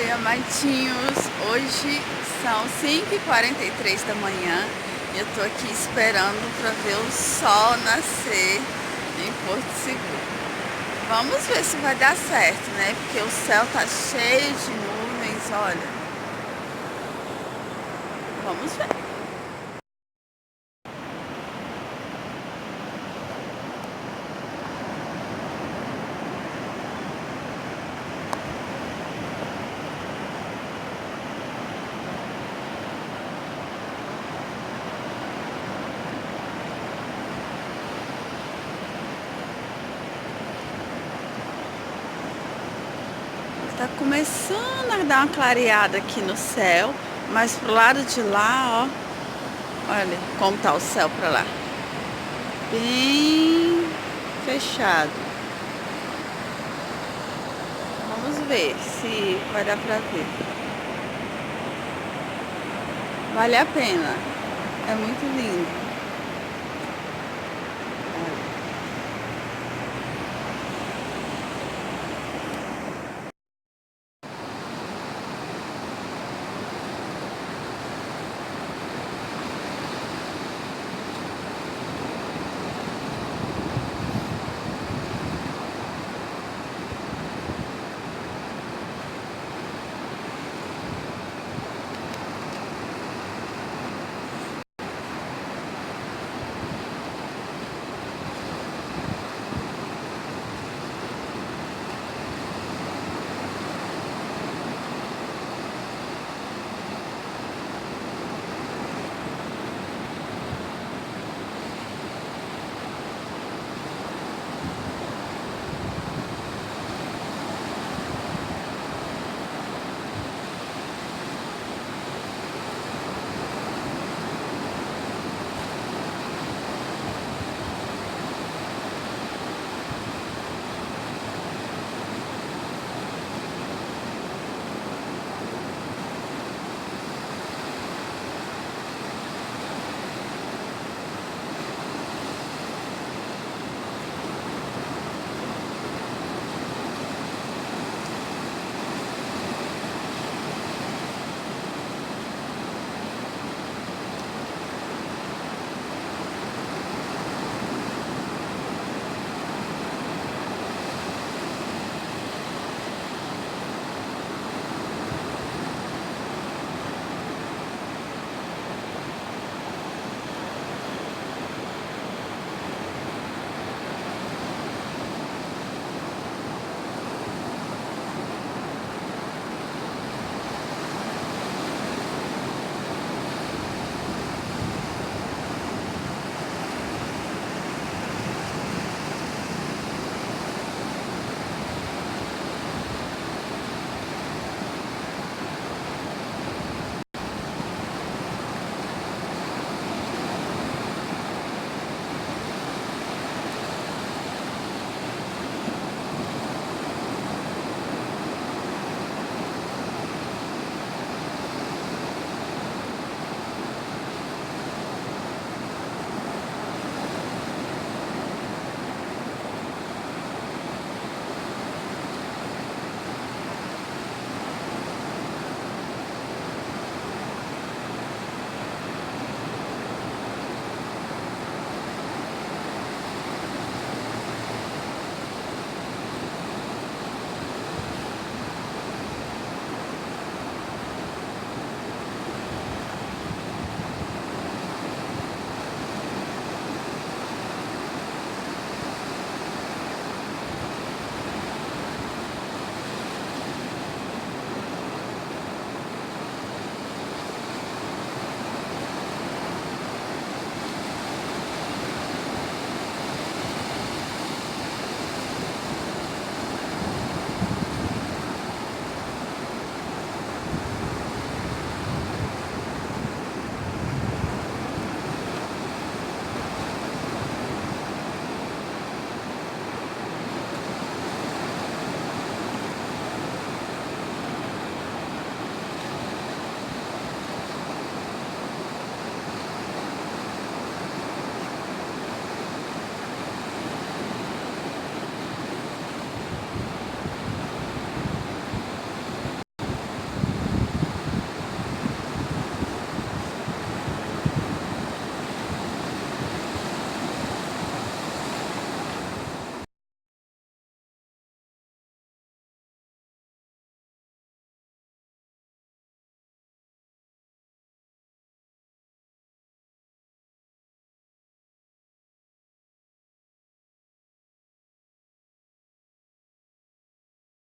Oi, amadinhos. Hoje são 5h43 da manhã e eu tô aqui esperando para ver o sol nascer em Porto Seguro. Vamos ver se vai dar certo, né? Porque o céu tá cheio de nuvens, olha. Vamos ver. Tá começando a dar uma clareada aqui no céu, mas pro lado de lá, ó, olha como tá o céu pra lá. Bem fechado. Vamos ver se vai dar pra ver. Vale a pena. É muito lindo.